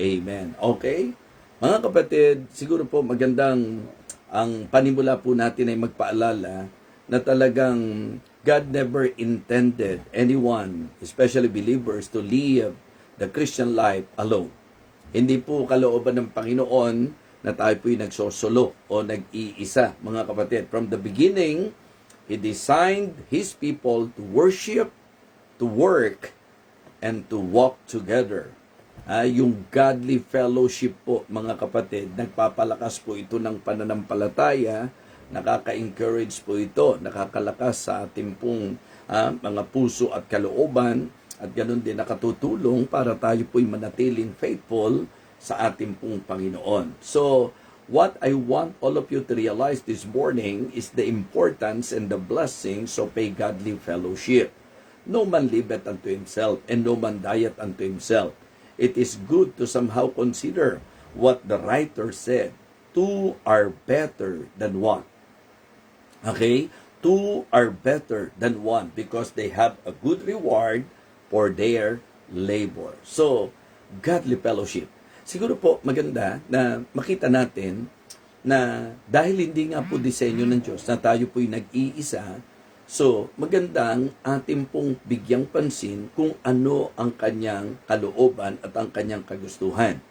Amen. Okay? Mga kapatid, siguro po magandang ang panimula po natin ay magpaalala na talagang God never intended anyone, especially believers, to live the Christian life alone. Hindi po kalooban ng Panginoon na tayo po'y nagsosolo o nag-iisa, mga kapatid. From the beginning, He designed His people to worship, to work, and to walk together. Yung godly fellowship po, mga kapatid, nagpapalakas po ito ng pananampalataya, nakaka-encourage po ito, nakakalakas sa ating pong mga puso at kalooban, at ganun din nakatutulong para tayo po'y manatiling faithful sa ating pong Panginoon. So, what I want all of you to realize this morning is the importance and the blessings of a godly fellowship. No man liveth unto himself, and no man dieth unto himself. It is good to somehow consider what the writer said. Two are better than one. Okay? Two are better than one because they have a good reward for their labor. So, godly fellowship. Siguro po maganda na makita natin na dahil hindi nga po disenyo ng Diyos na tayo po'y nag-iisa, so magandang ating pong bigyang pansin kung ano ang kanyang kalooban at ang kanyang kagustuhan.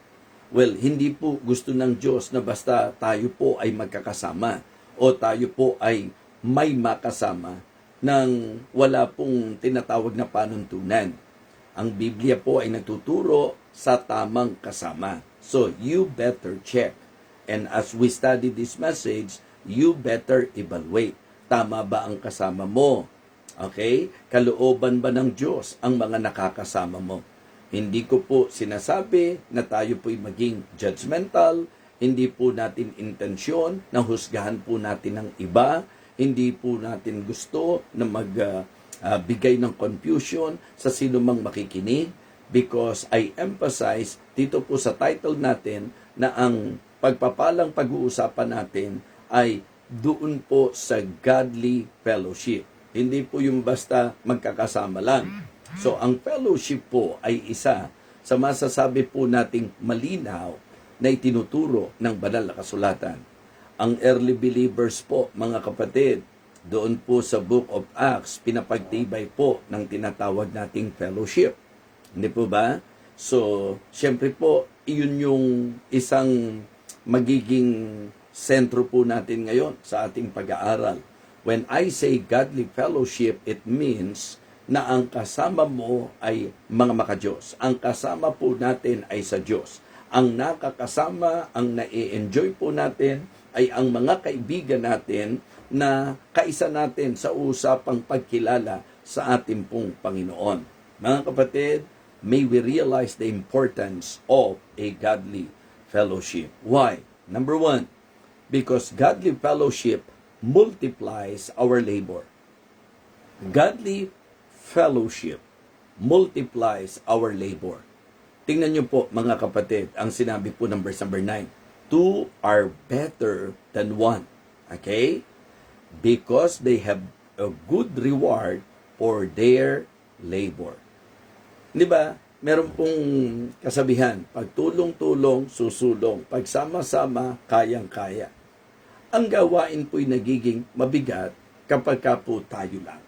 Well, hindi po gusto ng Diyos na basta tayo po ay magkakasama o tayo po ay may makasama nang wala pong tinatawag na panuntunan. Ang Biblia po ay nagtuturo sa tamang kasama. So, you better check. And as we study this message, you better evaluate. Tama ba ang kasama mo? Okay? Kalooban ba ng Diyos ang mga nakakasama mo? Hindi ko po sinasabi na tayo po'y maging judgmental. Hindi po natin intensyon na husgahan po natin ang iba. Hindi po natin gusto na magbigay ng confusion sa sino mang makikinig. Because I emphasize dito po sa title natin na ang pagpapalang pag-uusapan natin ay doon po sa godly fellowship. Hindi po yung basta magkakasama lang. So, ang fellowship po ay isa sa masasabi po nating malinaw na itinuturo ng banal na kasulatan. Ang early believers po, mga kapatid, doon po sa Book of Acts, pinapagtibay po ng tinatawag nating fellowship. Hindi po ba? So, syempre po, iyon yung isang magiging sentro po natin ngayon sa ating pag-aaral. When I say godly fellowship, it means na ang kasama mo ay mga makadiyos. Ang kasama po natin ay sa Diyos. Ang nakakasama, ang na-enjoy po natin ay ang mga kaibigan natin na kaisa natin sa usapang pagkilala sa ating pong Panginoon. Mga kapatid, may we realize the importance of a godly fellowship. Why? Number one, because godly fellowship multiplies our labor. Godly fellowship multiplies our labor. Tingnan niyo po mga kapatid, ang sinabi po ng verse number 9. Two are better than one. Okay? Because they have a good reward for their labor. Di ba? Meron pong kasabihan, pag tulong-tulong, susulong. Pagsama-sama, kayang-kaya. Ang gawain po'y nagiging mabigat kapag ka po tayo lang.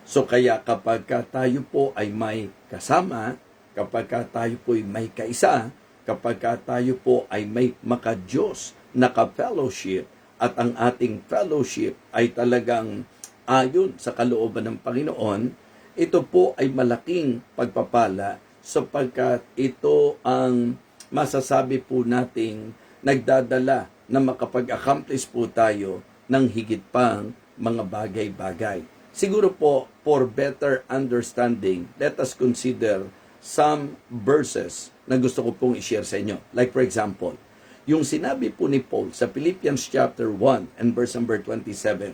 So kaya kapag ka tayo po ay may kasama, kapag ka tayo po'y may kaisa, kapag ka tayo po ay may makadiyos na ka-fellowship, at ang ating fellowship ay talagang ayon sa kalooban ng Panginoon, ito po ay malaking pagpapala sapagkat ito ang masasabi po nating nagdadala na makapag-accomplish po tayo ng higit pang mga bagay-bagay. Siguro po, for better understanding, let us consider some verses na gusto ko pong i-share sa inyo. Like for example, yung sinabi po ni Paul sa Philippians chapter 1 and verse number 27.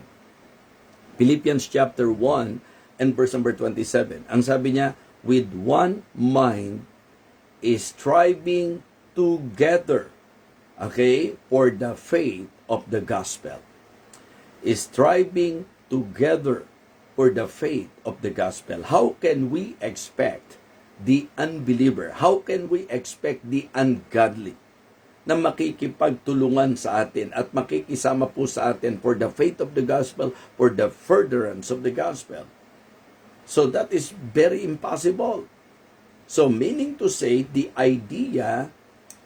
Philippians chapter 1 and verse number 27. Ang sabi niya, with one mind is striving together, okay, for the faith of the gospel. Is striving together for the faith of the gospel. How can we expect the unbeliever? How can we expect the ungodly na makikipagtulungan sa atin at makikisama po sa atin for the faith of the gospel, for the furtherance of the gospel? So that is very impossible. So meaning to say, the idea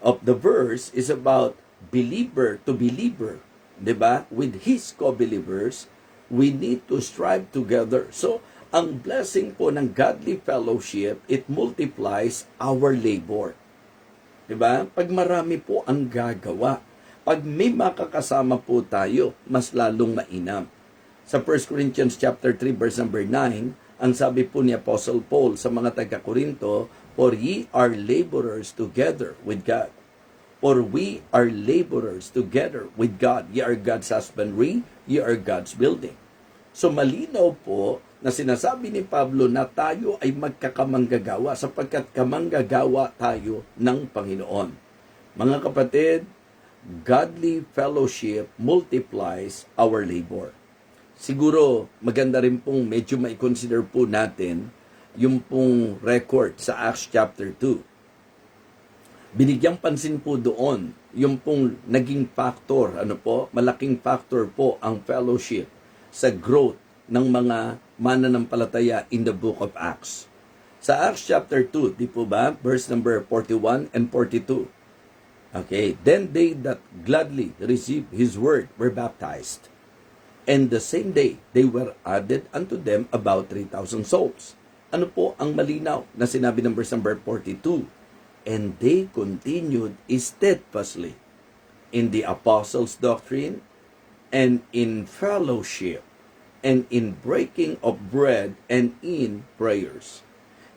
of the verse is about believer to believer, 'di ba? With his co-believers, we need to strive together. So ang blessing po ng godly fellowship, it multiplies our labor. 'Di ba? Pag marami po ang gagawa, pag may makakasama po tayo, mas lalong mainam. Sa 1 Corinthians chapter 3 verse number 9, ang sabi po ni Apostle Paul sa mga taga-Korinto, "For ye are laborers together with God." For we are laborers together with God. Ye are God's husbandry, ye are God's building. So malinaw po na sinasabi ni Pablo na tayo ay magkakamanggagawa sapagkat kamanggagawa tayo ng Panginoon. Mga kapatid, godly fellowship multiplies our labor. Siguro maganda rin pong medyo mai-consider po natin yung pong record sa Acts chapter 2. Binigyang pansin po doon yung pong naging factor, malaking factor po ang fellowship sa growth ng mga mananampalataya in the book of Acts. Sa Acts chapter 2, di po ba? Verse number 41 and 42. Okay, then they that gladly received his word were baptized. And the same day, they were added unto them about 3,000 souls. Ano po ang malinaw na sinabi ng verse number 42? And they continued steadfastly in the apostles' doctrine and in fellowship and in breaking of bread and in prayers.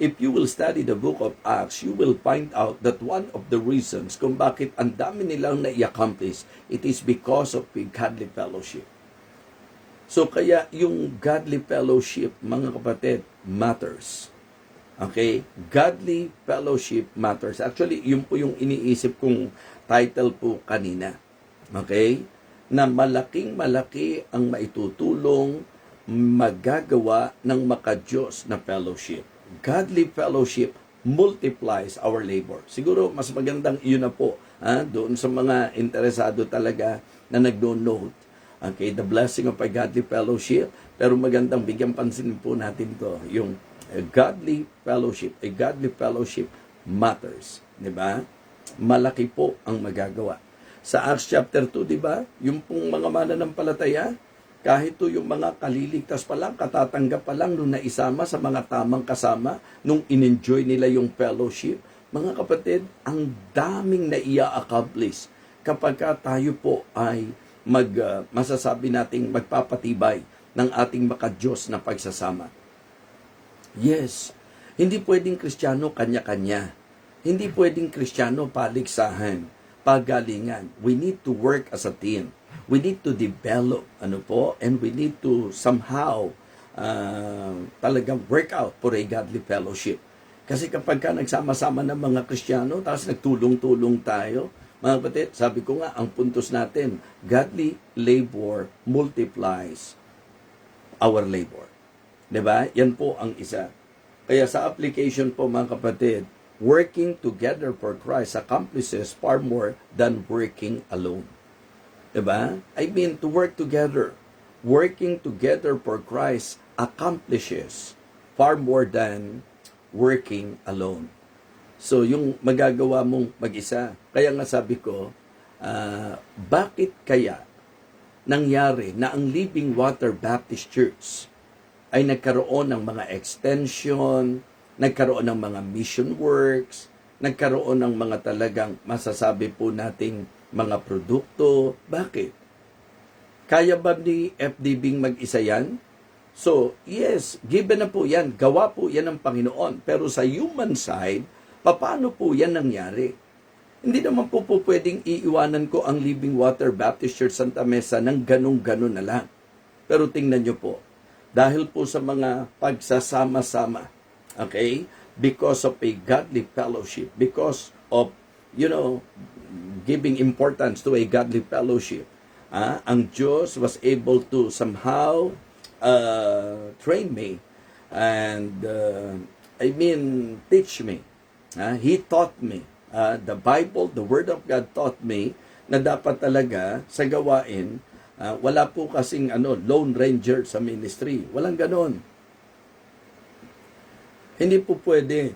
If you will study the book of Acts, you will find out that one of the reasons kung bakit ang dami nilang na-accomplish, it is because of a godly fellowship. So kaya yung godly fellowship, mga kapatid, matters. Okay? Godly fellowship matters. Actually, yun po yung iniisip kong title po kanina. Okay? Na malaking-malaki ang maitutulong magagawa ng makadiyos na fellowship. Godly fellowship multiplies our labor. Siguro, mas magandang yun na po. Doon sa mga interesado talaga na nagdo-note. Okay? The blessing of a godly fellowship. Pero magandang bigyan pansin po natin to. Yung a godly fellowship matters, 'di ba? Malaki po ang magagawa. Sa Acts chapter 2, 'di ba? Yung pong mga mananampalataya, kahit to yung mga kaliligtas pa lang, katatanggap pa lang nung naisama sa mga tamang kasama, nung in-enjoy nila yung fellowship, mga kapatid, ang daming naia-accomplish kapag tayo po ay masasabi nating magpapatibay ng ating makadiyos na pagsasama. Yes, hindi pwedeng Kristiyano kanya-kanya. Hindi pwedeng Kristiyano paligsahan, pagalingan. We need to work as a team. We need to develop, and we need to somehow talagang work out for a godly fellowship. Kasi kapag ka nagsama-sama ng mga Kristiyano, tapos nagtulong-tulong tayo, mga kapatid, sabi ko nga, ang puntos natin, godly labor multiplies our labor. 'Di ba? Yan po ang isa. Kaya sa application po, mga kapatid, working together for Christ accomplishes far more than working alone. 'Di ba? I mean, to work together. Working together for Christ accomplishes far more than working alone. So, yung magagawa mong mag-isa. Kaya nga sabi ko, bakit kaya nangyari na ang Living Water Baptist Church ay nagkaroon ng mga extension, nagkaroon ng mga mission works, nagkaroon ng mga talagang masasabi po nating mga produkto. Bakit? Kaya ba ni FDB mag-isa yan? So, yes, given na po yan, gawa po yan ng Panginoon. Pero sa human side, paano po yan nangyari? Hindi naman po pwedeng iiwanan ko ang Living Water Baptist Church Santa Mesa ng ganun-ganun na lang. Pero tingnan nyo po, dahil po sa mga pagsasama-sama, okay, because of a godly fellowship, because of, giving importance to a godly fellowship, ang Diyos was able to somehow train me and teach me. He taught me. The Bible, the Word of God taught me na dapat talaga sa gawain, wala po kasing lone ranger sa ministry. Walang ganon. Hindi po pwede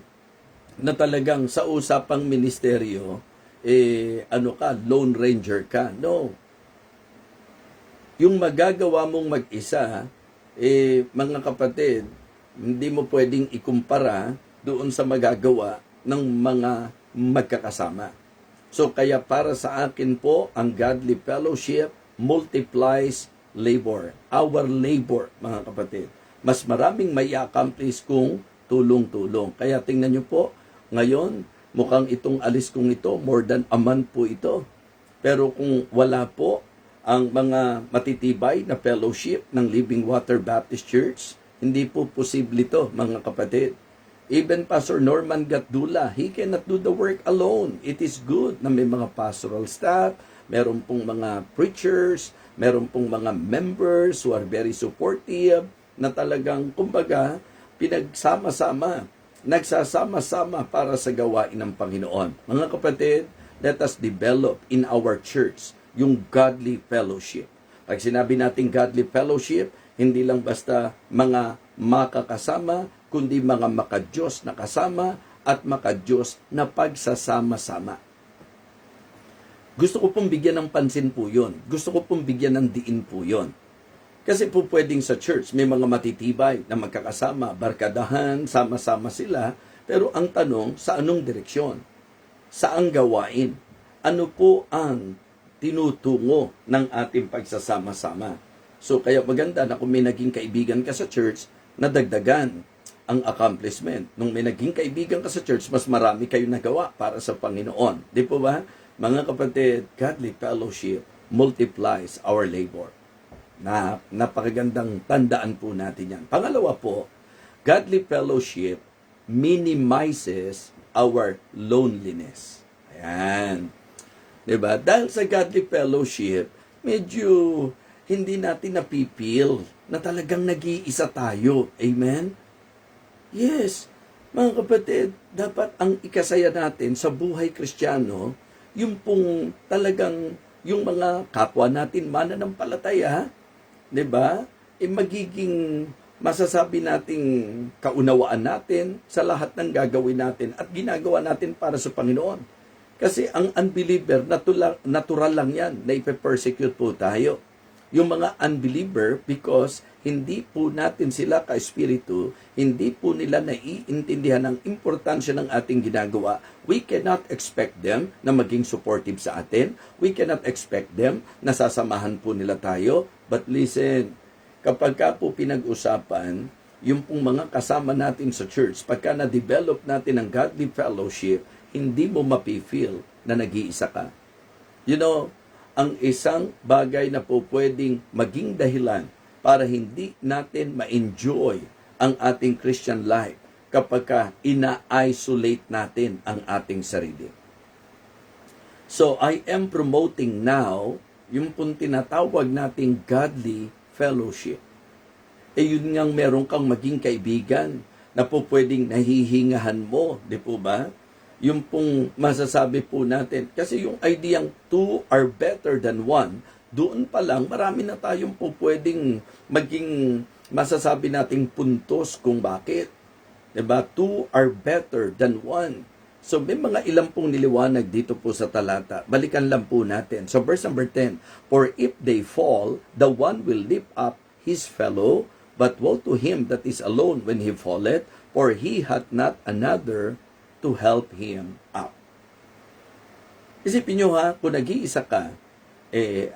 na talagang sa usapang ministeryo, lone ranger ka. No. Yung magagawa mong mag-isa, mga kapatid, hindi mo pwedeng ikumpara doon sa magagawa ng mga magkakasama. So kaya para sa akin po, ang godly fellowship multiplies labor. Our labor, mga kapatid. Mas maraming may accomplish kung tulong-tulong. Kaya tingnan nyo po, ngayon, mukhang itong alis kong ito, more than a month po ito. Pero kung wala po ang mga matitibay na fellowship ng Living Water Baptist Church, hindi po posible ito, mga kapatid. Even Pastor Norman Gatdula, he cannot do the work alone. It is good na may mga pastoral staff, meron pong mga preachers, meron pong mga members who are very supportive, na talagang, kumbaga, pinagsama-sama, nagsasama-sama para sa gawain ng Panginoon. Mga kapatid, let us develop in our church yung godly fellowship. Pag sinabi natin godly fellowship, hindi lang basta mga makakasama, kundi mga makadiyos na kasama at makadiyos na pagsasama-sama. Gusto ko pong bigyan ng pansin po yun. Gusto ko pong bigyan ng diin po yun. Kasi po pwedeng sa church, may mga matitibay na magkakasama, barkadahan, sama-sama sila, pero ang tanong, sa anong direksyon? Saang gawain? Ano po ang tinutungo ng ating pagsasama-sama? So kaya maganda na kung may naging kaibigan ka sa church, nadagdagan ang accomplishment. Nung may naging kaibigan ka sa church, mas marami kayo nagawa para sa Panginoon. Di po ba? Mga kapatid, godly fellowship multiplies our labor. Napakagandang tandaan po natin yan. Pangalawa po, godly fellowship minimizes our loneliness. Ayan. Diba? Dahil sa godly fellowship, medyo hindi natin napipil na talagang nag-iisa tayo. Amen? Yes. Mga kapatid, dapat ang ikasaya natin sa buhay Kristiyano, yung pong talagang yung mga kapwa natin mananampalataya, 'di ba? Magiging masasabi nating kaunawaan natin sa lahat ng gagawin natin at ginagawa natin para sa Panginoon. Kasi ang unbeliever, natural lang yan na ipe-persecute po tayo. Yung mga unbeliever, because hindi po natin sila ka-espiritu, hindi po nila naiintindihan ang importansya ng ating ginagawa. We cannot expect them na maging supportive sa atin. We cannot expect them na sasamahan po nila tayo. But listen, kapag ka po pinag-usapan, yung pong mga kasama natin sa church, pagka na-develop natin ang godly fellowship, hindi mo mapifeel na nag-iisa ka. You know, ang isang bagay na po pwedeng maging dahilan para hindi natin ma-enjoy ang ating Christian life kapag ka ina-isolate natin ang ating sarili. So, I am promoting now yung pong tinatawag nating godly fellowship. Yun ngang meron kang maging kaibigan na po pwedeng nahihingahan mo, di po ba? Yung pong masasabi po natin. Kasi yung ideyang two are better than one, doon pa lang marami na tayong po pwedeng maging masasabi nating puntos kung bakit. Diba? Two are better than one. So may mga ilang pong niliwanag dito po sa talata. Balikan lang po natin. So verse number 10, for if they fall, the one will lift up his fellow, but woe to him that is alone when he falleth, for he hath not another to help him up. Isipin nyo ha, kung nag-iisa ka,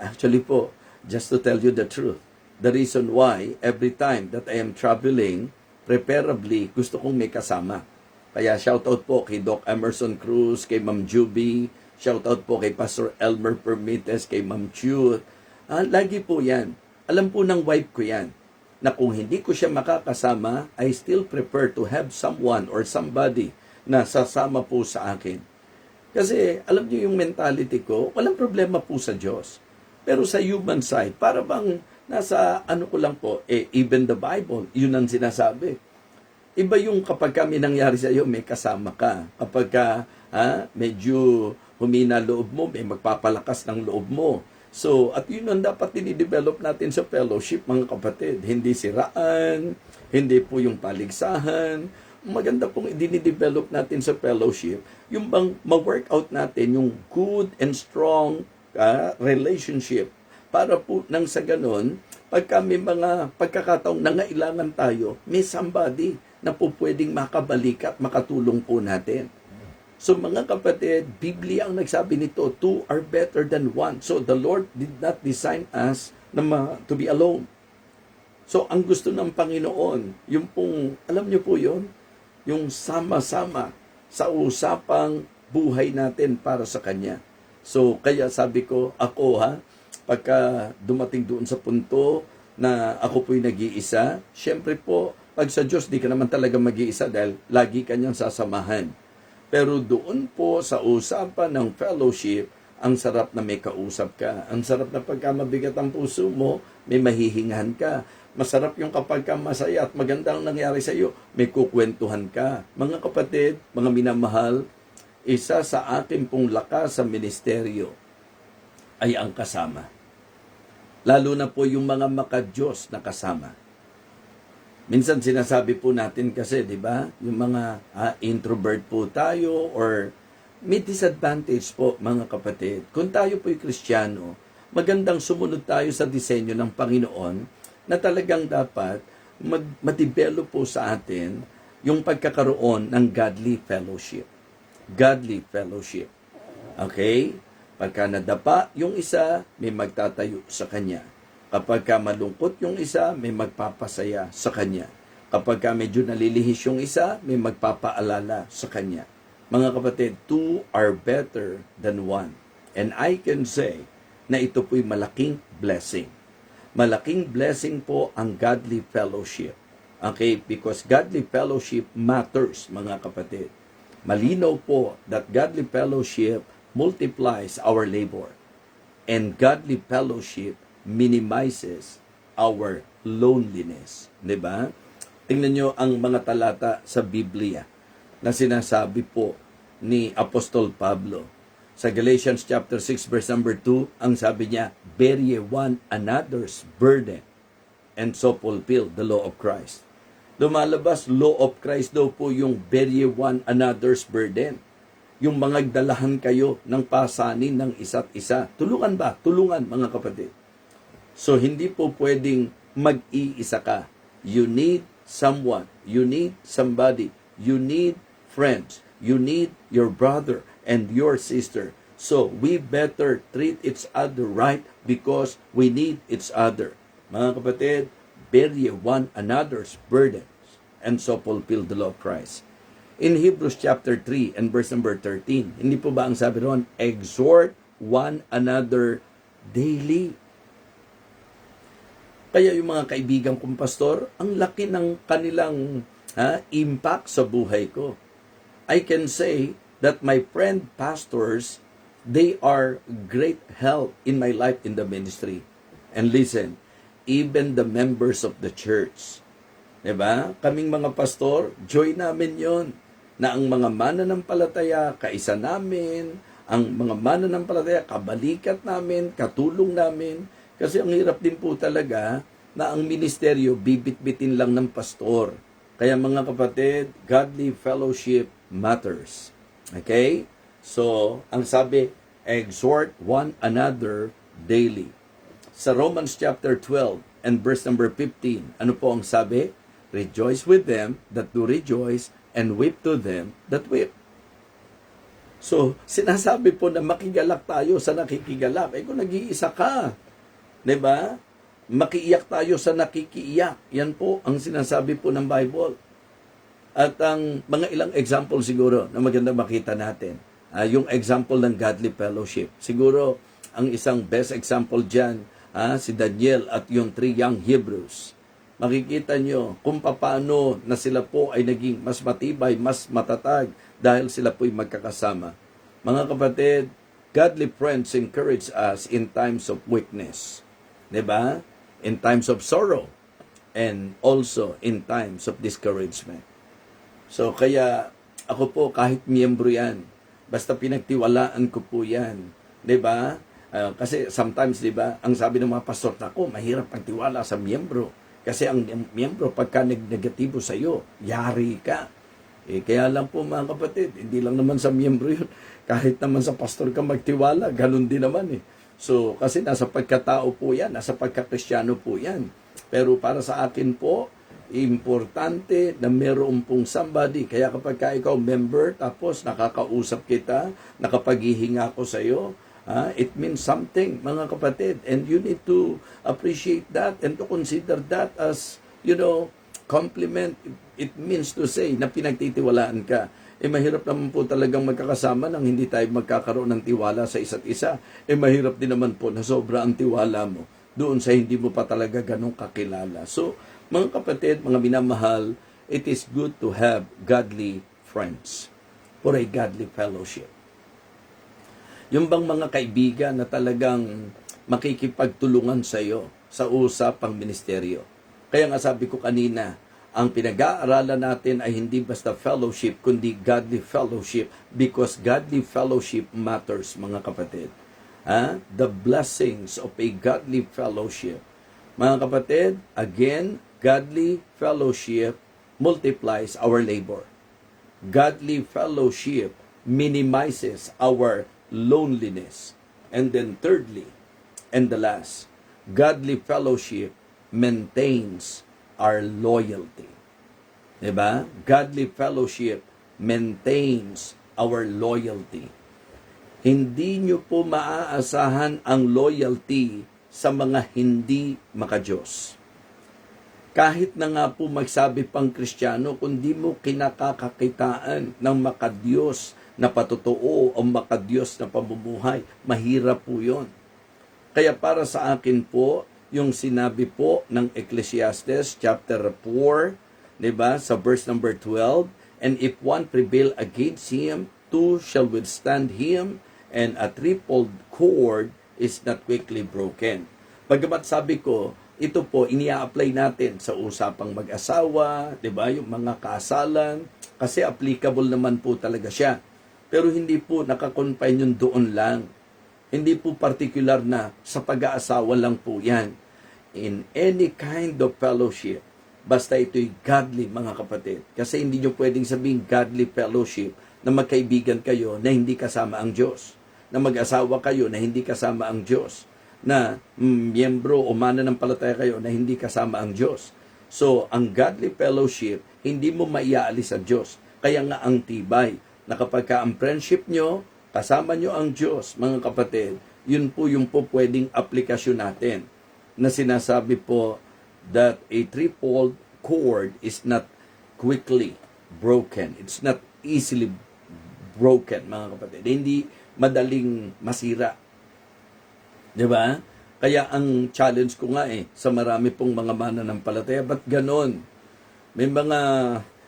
actually po, just to tell you the truth, the reason why every time that I am traveling, preferably gusto kong may kasama. Kaya shoutout po kay Doc Emerson Cruz, kay Ma'am Juby, shoutout po kay Pastor Elmer Permites, kay Ma'am Chut. Lagi po yan. Alam po ng wife ko yan, na kung hindi ko siya makakasama, I still prefer to have someone or somebody na sasama po sa akin. Kasi alam niyo yung mentality ko, walang problema po sa Diyos. Pero sa human side, para bang nasa ano ko lang po, even the Bible, yun ang sinasabi. Iba yung kapag kami nangyari sa iyo, may kasama ka. Kapag ka, medyo humina loob mo, may magpapalakas ng loob mo. So, at yun ang dapat dinidevelop natin sa fellowship, mga kapatid. Hindi siraan, hindi po yung paligsahan. Maganda pong dinidevelop natin sa fellowship, yung bang ma-workout natin yung good and strong relationship. Para po nang sa ganon, pagka may mga pagkakataong nangailangan tayo, may somebody na po pwedeng makabalik at makatulong po natin. So mga kapatid, Biblia ang nagsabi nito, two are better than one. So the Lord did not design us to be alone. So ang gusto ng Panginoon, yung pong, alam niyo po yun, yung sama-sama sa usapang buhay natin para sa Kanya. So kaya sabi ko, ako pagka dumating doon sa punto na ako po'y nag-iisa, syempre po, pag sa Diyos, di ka naman talaga mag-iisa dahil lagi kanyang sasamahan. Pero doon po sa usapan ng fellowship, ang sarap na may kausap ka. Ang sarap na pagka mabigat ang puso mo, may mahihingahan ka. Masarap yung kapag ka masaya at magandang nangyari sa iyo, may kukwentuhan ka. Mga kapatid, mga minamahal, isa sa akin pong lakas sa ministeryo ay ang kasama. Lalo na po yung mga makadiyos na kasama. Minsan sinasabi po natin kasi, di ba, yung mga introvert po tayo or may disadvantage po, mga kapatid. Kung tayo po'y Kristiyano, magandang sumunod tayo sa disenyo ng Panginoon na talagang dapat ma-develop po sa atin yung pagkakaroon ng godly fellowship. Godly fellowship. Okay? Pagka nadapa yung isa, may magtatayo sa kanya. Kapag ka malungkot yung isa, may magpapasaya sa kanya. Kapag ka medyo nalilihis yung isa, may magpapaalala sa kanya. Mga kapatid, two are better than one. And I can say na ito po'y malaking blessing. Malaking blessing po ang godly fellowship. Okay? Because godly fellowship matters, mga kapatid. Malinaw po that godly fellowship multiplies our labor. And godly fellowship minimizes our loneliness. Diba? Tingnan nyo ang mga talata sa Biblia na sinasabi po ni Apostol Pablo. Sa Galatians chapter 6 verse number 2, ang sabi niya, bear ye one another's burden and so fulfill the law of Christ. Lumalabas, law of Christ daw po yung bear ye one another's burden. Yung mga dalahan kayo ng pasanin ng isa't isa. Tulungan ba? Tulungan, mga kapatid. So, hindi po pwedeng mag-iisa ka. You need someone. You need somebody. You need friends. You need your brother and your sister. So, we better treat each other right because we need each other. Mga kapatid, bear ye one another's burdens and so fulfill the law of Christ. In Hebrews chapter 3 and verse number 13, hindi po ba ang sabi ron, exhort one another daily. Kaya yung mga kaibigan kong pastor, ang laki ng kanilang impact sa buhay ko. I can say that my friend pastors, they are great help in my life in the ministry. And listen, even the members of the church, diba? Kaming mga pastor, joy namin yon na ang mga mananampalataya, kaisa namin, ang mga mananampalataya, kabalikat namin, katulong namin. Kasi ang hirap din po talaga na ang ministeryo bibit-bitin lang ng pastor. Kaya mga kapatid, godly fellowship matters. Okay? So, ang sabi, exhort one another daily. Sa Romans chapter 12 and verse number 15, ano po ang sabi? Rejoice with them that do rejoice and weep to them that weep. So, sinasabi po na makigalak tayo sa nakikigalak. Kung nag-iisa ka, diba? Makiiyak tayo sa nakikiiyak. Yan po ang sinasabi po ng Bible. At ang mga ilang example siguro na maganda makita natin. Yung example ng godly fellowship. Siguro, ang isang best example dyan, si Daniel at yung 3 young Hebrews. Makikita nyo kung paano na sila po ay naging mas matibay, mas matatag dahil sila po'y magkakasama. Mga kapatid, godly friends encourage us in times of weakness. Diba? In times of sorrow. And also in times of discouragement. So kaya ako po kahit miyembro yan, basta pinagtiwalaan ko po yan. 'Di ba? Kasi sometimes 'di ba, ang sabi ng mga pastor, ako mahirap pagtiwala sa miyembro. Kasi ang miyembro pagka negatibo sa iyo, yari ka. Kaya lang po mga kapatid, hindi lang naman sa miyembro yun. Kahit naman sa pastor ka magtiwala, ganun din naman eh. So, kasi nasa pagkatao po yan, nasa pagkakristyano po yan. Pero para sa akin po, importante na meron pong somebody. Kaya kapag ka ikaw member, tapos nakakausap kita, nakapaghihinga ko sa iyo, it means something, mga kapatid. And you need to appreciate that and to consider that as, compliment. It means to say na pinagtitiwalaan ka. Mahirap naman po talagang magkakasama nang hindi tayo magkakaroon ng tiwala sa isa't isa. Mahirap din naman po na sobra ang tiwala mo doon sa hindi mo pa talaga ganong kakilala. So, mga kapatid, mga minamahal, it is good to have godly friends for a godly fellowship. Yung bang mga kaibigan na talagang makikipagtulungan sa iyo sa usapang ministeryo. Kaya nga sabi ko kanina, ang pinag-aaralan natin ay hindi basta fellowship, kundi godly fellowship, because godly fellowship matters, mga kapatid. The blessings of a godly fellowship. Mga kapatid, again, godly fellowship multiplies our labor. Godly fellowship minimizes our loneliness. And then thirdly, and the last, godly fellowship maintains our loyalty. Diba? Godly fellowship maintains our loyalty. Hindi nyo po maaasahan ang loyalty sa mga hindi makadiyos. Kahit na nga po magsabi pang Kristiyano, kung di mo kinakakakitaan ng makadiyos na patotoo o makadiyos na pamumuhay, mahirap po yun. Kaya para sa akin po, yung sinabi po ng Ecclesiastes chapter 4, 'di ba, sa verse number 12, and if one prevail against him, two shall withstand him, and a threefold cord is not quickly broken. Bagamat sabi ko, ito po inia-apply natin sa usapang mag-asawa, 'di ba, yung mga kasalan, kasi applicable naman po talaga siya. Pero hindi po nakakonfine yun doon lang. Hindi po particular na sa pag-aasawa lang po yan. In any kind of fellowship, basta ito'y godly, mga kapatid. Kasi hindi nyo pwedeng sabihin godly fellowship na magkaibigan kayo na hindi kasama ang Diyos. Na mag-asawa kayo na hindi kasama ang Diyos. Na miyembro o mananampalataya kayo na hindi kasama ang Diyos. So, ang godly fellowship, hindi mo maiaalis ang Diyos. Kaya nga ang tibay, na kapag ka ang friendship nyo, kasama nyo ang Diyos, mga kapatid, yun po yung po pwedeng aplikasyon natin na sinasabi po that a threefold cord is not quickly broken. It's not easily broken, mga kapatid. Hindi madaling masira. Diba? Kaya ang challenge ko nga sa marami pong mga mananampalataya, ba't ganon? May mga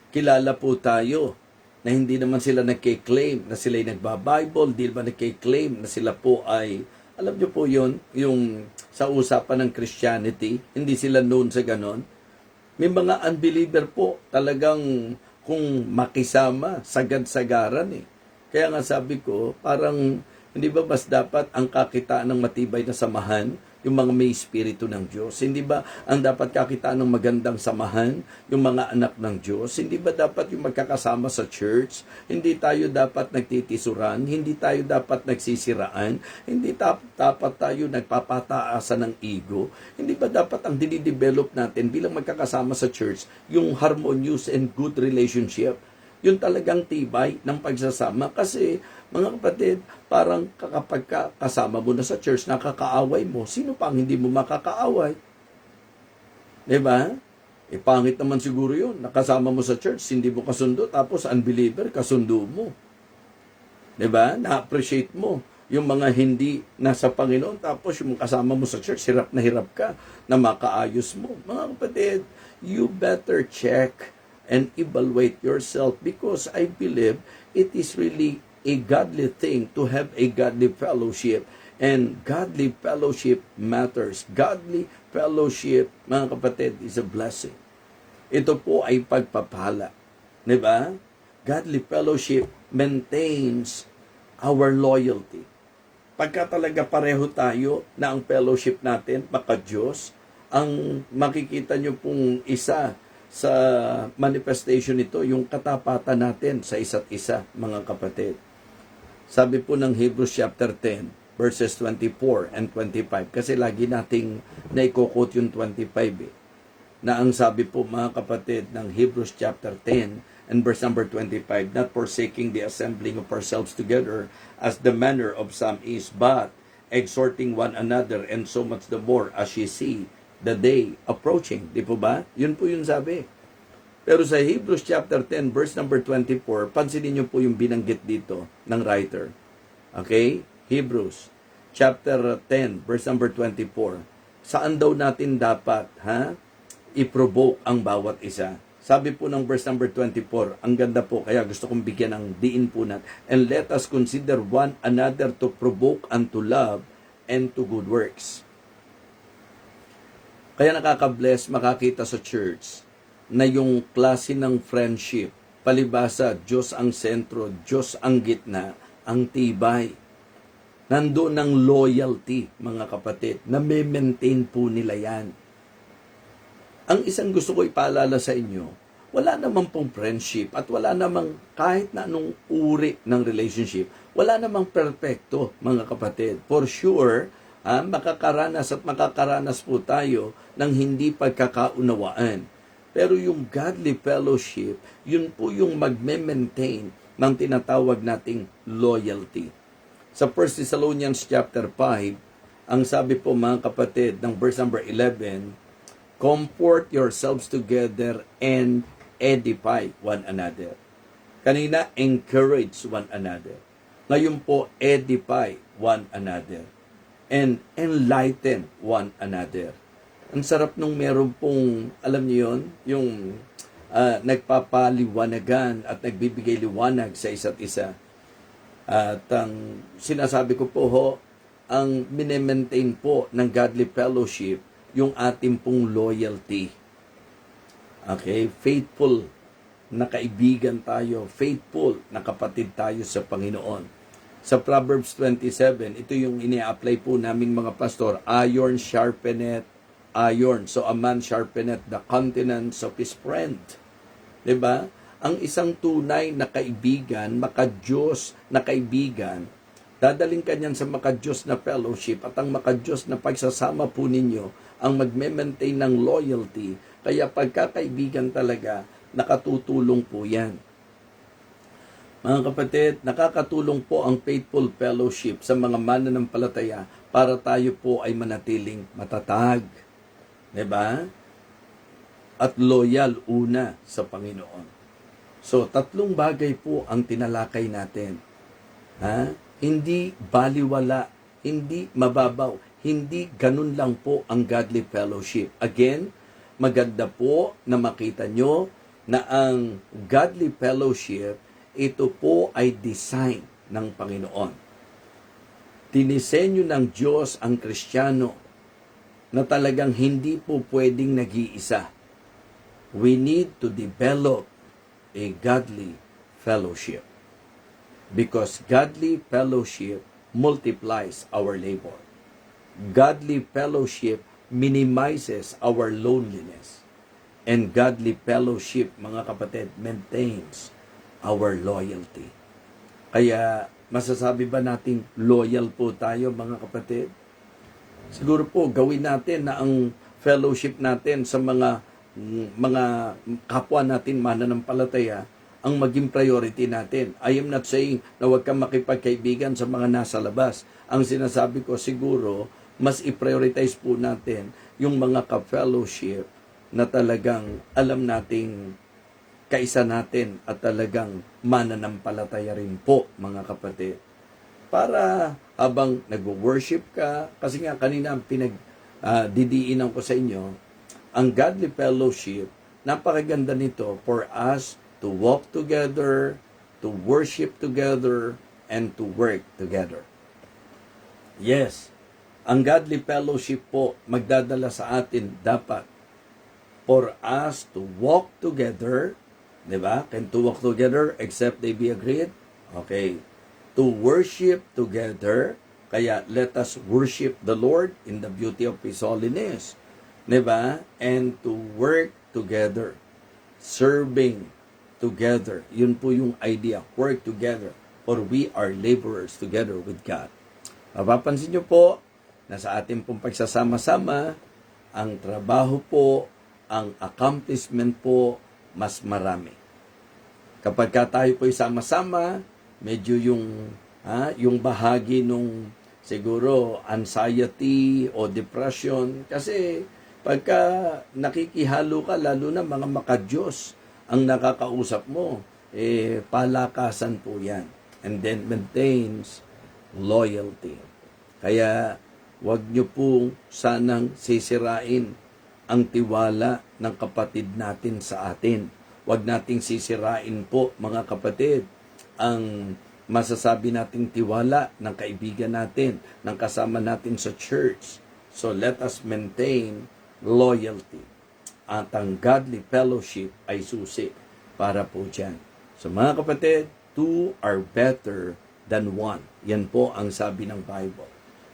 kilala po tayo na hindi naman sila nagke-claim na sila'y nagba-Bible, hindi naman nagke-claim na sila po ay, alam nyo po yun, yung sa usapan ng Christianity, hindi sila known sa ganon. May mga unbeliever po talagang kung makisama, sagad-sagaran Kaya nga sabi ko, parang hindi ba mas dapat ang kakitaan ng matibay na samahan, yung mga may espiritu ng Diyos? Hindi ba ang dapat kakitaan ng magandang samahan, yung mga anak ng Diyos? Hindi ba dapat yung magkakasama sa church? Hindi tayo dapat nagtitisuran, hindi tayo dapat nagsisiraan, hindi dapat tayo nagpapataasan ng ego. Hindi ba dapat ang dinidevelop natin bilang magkakasama sa church, yung harmonious and good relationship? Yun talagang tibay ng pagsasama. Kasi, mga kapatid, parang kapag kasama mo na sa church, nakakaaway mo, sino pa ang hindi mo makakaaway? Diba? Pangit naman siguro yun. Nakasama mo sa church, hindi mo kasundo, tapos unbeliever, kasundo mo. Diba? Na-appreciate mo yung mga hindi nasa Panginoon, tapos yung kasama mo sa church, hirap ka na makaayos mo. Mga kapatid, you better check and evaluate yourself, because I believe it is really a godly thing to have a godly fellowship, and godly fellowship matters. Godly fellowship, mga kapatid, is a blessing. Ito po ay pagpapala Di ba? Godly fellowship maintains our loyalty. Pagka talaga pareho tayo na ang fellowship natin, maka-Diyos, ang makikita nyo pong isa sa manifestation nito, yung katapatan natin sa isa't isa, mga kapatid. Sabi po ng Hebrews chapter 10, verses 24 and 25, kasi lagi nating naiko-quote yung 25 na ang sabi po mga kapatid ng Hebrews chapter 10 and verse number 25, not forsaking the assembling of ourselves together as the manner of some is, but exhorting one another, and so much the more as ye see the day approaching. Di po ba? Yun po yung sabi. Pero sa Hebrews chapter 10 verse number 24, pansinin niyo po yung binanggit dito ng writer. Okay? Hebrews chapter 10 verse number 24. Saan daw natin dapat i-provoke ang bawat isa? Sabi po ng verse number 24, ang ganda po, kaya gusto kong bigyan ng diin po natin. And let us consider one another to provoke unto love and to good works. Kaya nakaka-bless makakita sa church na yung klase ng friendship, palibasa, Diyos ang sentro, Diyos ang gitna, ang tibay. Nandoon ng loyalty, mga kapatid, na may maintain po nila yan. Ang isang gusto ko ipaalala sa inyo, wala namang pong friendship at wala namang kahit na anong uri ng relationship, wala namang perfecto, mga kapatid. For sure, makakaranas po tayo ng hindi pagkakaunawaan. Pero yung godly fellowship, yun po yung magme-maintain ng tinatawag nating loyalty. Sa 1 Thessalonians chapter 5, ang sabi po mga kapatid ng verse number 11, comfort yourselves together and edify one another. Kanina, encourage one another. Ngayon po, edify one another. And enlighten one another. Ang sarap nung meron pong, alam niyo yun, yung nagpapaliwanagan at nagbibigay liwanag sa isa't isa. At ang sinasabi ko po ang mine-maintain po ng godly fellowship, yung ating pong loyalty. Okay? Faithful na kaibigan tayo, faithful na kapatid tayo sa Panginoon. Sa Proverbs 27, ito yung ini-apply po naming mga pastor, iron sharpeneth iron. So a man sharpeneth the countenance of his friend. 'Di ba? Ang isang tunay na kaibigan, maka-Diyos na kaibigan, dadaling kanyan sa maka-Diyos na fellowship at ang maka-Diyos na pagsasama po ninyo ang magme-maintain ng loyalty. Kaya pagkakaibigan talaga, nakatutulong po yan. Mga kapatid, nakakatulong po ang faithful fellowship sa mga mananampalataya para tayo po ay manatiling matatag. Diba? At loyal una sa Panginoon. So, 3 bagay po ang tinalakay natin. Hindi baliwala, hindi mababaw, hindi ganun lang po ang godly fellowship. Again, maganda po na makita nyo na ang godly fellowship, ito po ay design ng Panginoon. Dinisenyo ng Diyos ang Kristiyano na talagang hindi po pwedeng nag-iisa. We need to develop a godly fellowship because godly fellowship multiplies our labor. Godly fellowship minimizes our loneliness. And godly fellowship, mga kapatid, maintains our loyalty. Kaya masasabi ba nating loyal po tayo, mga kapatid? Siguro po gawin natin na ang fellowship natin sa mga kapwa natin mananampalataya ang maging priority natin. I am not saying na huwag kang makipagkaibigan sa mga nasa labas. Ang sinasabi ko siguro, mas i-prioritize po natin yung mga ka-fellowship na talagang alam nating kaisa natin at talagang mananampalataya rin po, mga kapatid. Para habang nag-worship ka, kasi nga kanina didiinan ko sa inyo, ang godly fellowship, napakaganda nito for us to walk together, to worship together, and to work together. Yes, ang godly fellowship po magdadala sa atin dapat for us to walk together, Diba? Can two walk together except they be agreed? Okay. To worship together, kaya let us worship the Lord in the beauty of His holiness. Diba? And to work together. Serving together. Yun po yung idea. Work together. For we are laborers together with God. Mapapansin nyo po na sa ating pong pagsasama-sama, ang trabaho po, ang accomplishment po, mas marami. Kapag tayo po sama-sama, medyo yung bahagi nung siguro anxiety o depression, kasi pagka nakikihalo ka, lalo na mga makadiyos ang nakakausap mo, palakasan po yan. And then maintains loyalty. Kaya wag nyo po sanang sisirain ang tiwala ng kapatid natin sa atin. Wag nating sisirain po, mga kapatid, ang masasabi nating tiwala ng kaibigan natin, ng kasama natin sa church. So let us maintain loyalty. At ang godly fellowship ay susi para po dyan. So mga kapatid, two are better than one. Yan po ang sabi ng Bible.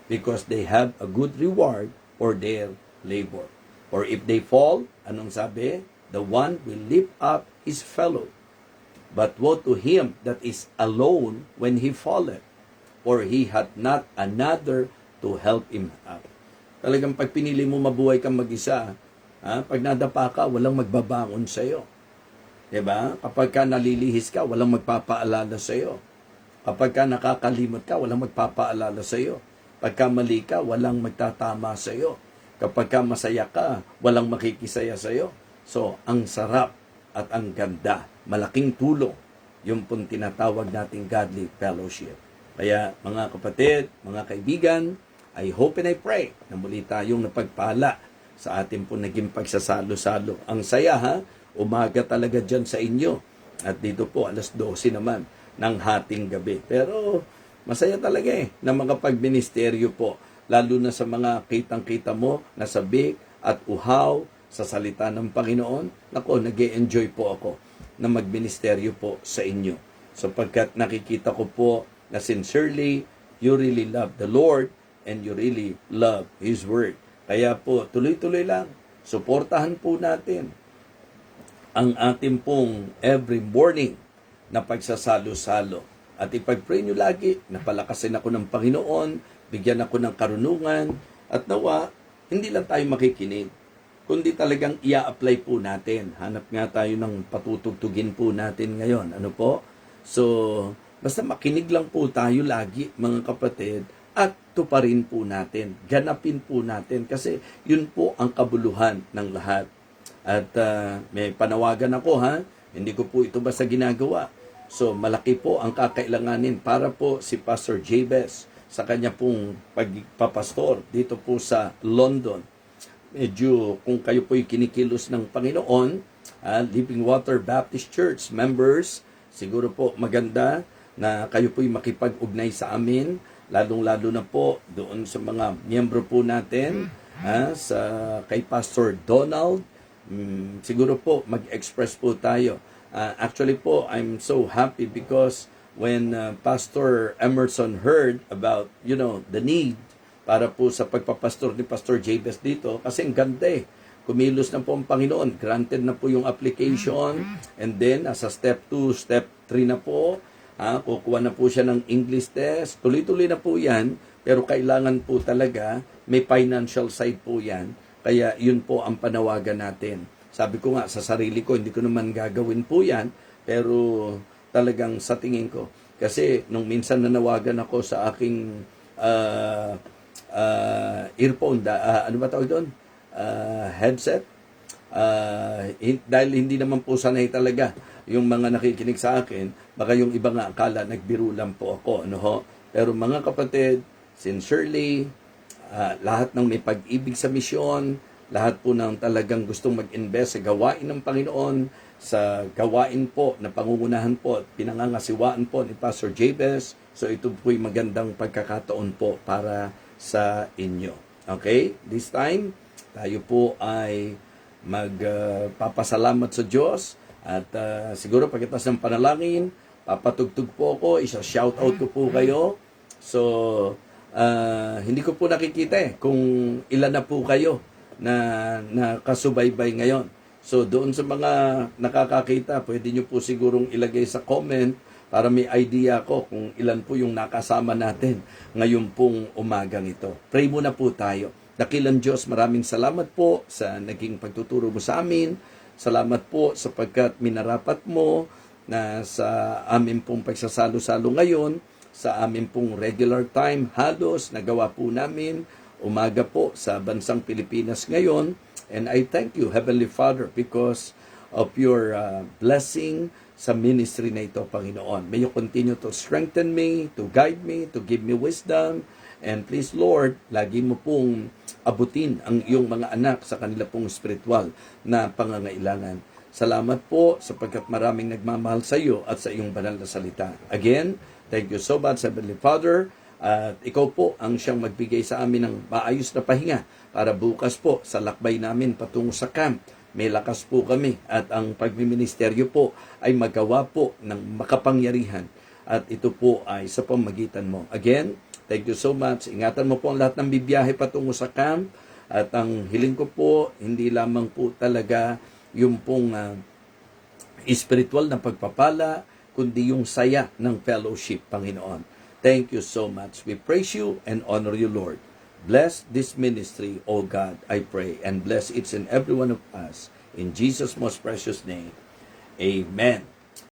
Because they have a good reward for their labor. Or if they fall, anong sabi? The one will lift up his fellow. But woe to him that is alone when he falleth, for he hath not another to help him up. Talagang pag pinili mo mabuhay kang mag-isa, pag nadapa ka, walang magbabangon sa'yo. Diba? Kapag ka nalilihis ka, walang magpapaalala sa'yo. Kapag ka nakakalimot ka, walang magpapaalala sa'yo. Pagka mali ka, walang magtatama sa'yo. Kapag ka masaya ka, walang makikisaya sa'yo. So, ang sarap at ang ganda, malaking tulong, yung pong tinatawag nating godly fellowship. Kaya, mga kapatid, mga kaibigan, I hope and I pray na muli tayong napagpala sa ating po naging pagsasalo-salo. Ang saya umaga talaga dyan sa inyo. At dito po, 12:00 naman ng hating gabi. Pero masaya talaga na mga pagministeryo po, lalo na sa mga kitang-kita mo na sabik at uhaw sa salita ng Panginoon. Nako, nag-e-enjoy po ako na magministeryo po sa inyo. Sapagkat nakikita ko po na sincerely, you really love the Lord and you really love His Word. Kaya po, tuloy-tuloy lang. Suportahan po natin ang ating pong every morning na pagsasalo-salo. At ipag-pray nyo lagi, napalakasin ako ng Panginoon, bigyan ako ng karunungan, at nawa, hindi lang tayo makikinig, kundi talagang ia-apply po natin. Hanap nga tayo ng patutugtugin po natin ngayon. Ano po? So, basta makinig lang po tayo lagi, mga kapatid, at tuparin po natin, ganapin po natin, kasi yun po ang kabuluhan ng lahat. At may panawagan ako hindi ko po ito basta ginagawa. So malaki po ang kakailanganin para po si Pastor Jabez sa kanya pong pagpapastor dito po sa London. Medyo kung kayo po'y kinikilos ng Panginoon, Living Water Baptist Church members, siguro po maganda na kayo po'y makipag-ugnay sa amin, lalong-lalo na po doon sa mga miyembro po natin, sa kay Pastor Donald. Siguro po mag-express po tayo. Actually po, I'm so happy because when Pastor Emerson heard about, the need para po sa pagpapastor ni Pastor Jabez dito, kasi ang ganda kumilos na po ang Panginoon, granted na po yung application, and then sa step 2, step 3 na po, kukuha na po siya ng English test, tuloy-tuloy na po yan, pero kailangan po talaga, may financial side po yan, kaya yun po ang panawagan natin. Sabi ko nga, sa sarili ko, hindi ko naman gagawin po yan, pero talagang sa tingin ko. Kasi nung minsan nanawagan ako sa aking earphone, ano ba tawag doon? Headset. Dahil hindi naman po sanay talaga yung mga nakikinig sa akin, baka yung iba nga akala nagbiro lang po ako. Pero mga kapatid, sincerely, lahat ng may pag-ibig sa misyon, lahat po ng talagang gustong mag-invest sa gawain ng Panginoon, sa gawain po na pangungunahan po at pinangangasiwaan po ni Pastor Jabez. So ito po'y magandang pagkakataon po para sa inyo. Okay? This time, tayo po ay magpapasalamat sa Diyos At siguro pagkatapos ng panalangin, papatugtog po ako, isa-shoutout ko po kayo. So, hindi ko po nakikita kung ilan na po kayo na nakasubaybay ngayon. So, doon sa mga nakakakita, pwede nyo po sigurong ilagay sa comment para may idea ko kung ilan po yung nakasama natin ngayon pong umagang ito. Pray muna po tayo. Dakilang Diyos, maraming salamat po sa naging pagtuturo mo sa amin. Salamat po sapagkat minarapat mo na sa amin pong pagsasalo-salo ngayon, sa amin pong regular time, halos nagawa po namin umaga po sa bansang Pilipinas ngayon. And I thank you, Heavenly Father, because of your blessing sa ministry na ito, Panginoon. May you continue to strengthen me, to guide me, to give me wisdom. And please, Lord, lagi mo pong abutin ang iyong mga anak sa kanila pong spiritual na pangangailangan. Salamat po sapagkat maraming nagmamahal sa iyo at sa iyong banal na salita. Again, thank you so much, Heavenly Father. At ikaw po ang siyang magbigay sa amin ng maayos na pahinga para bukas po sa lakbay namin patungo sa camp. May lakas po kami at ang pagmiministeryo po ay magawa po ng makapangyarihan. At ito po ay sa pamagitan mo. Again, thank you so much. Ingatan mo po ang lahat ng bibiyahe patungo sa camp. At ang hiling ko po, hindi lamang po talaga yung pong spiritual na pagpapala, kundi yung saya ng fellowship, Panginoon. Thank you so much. We praise you and honor you, Lord. Bless this ministry, O God, I pray, and bless each and every one of us. In Jesus' most precious name, amen.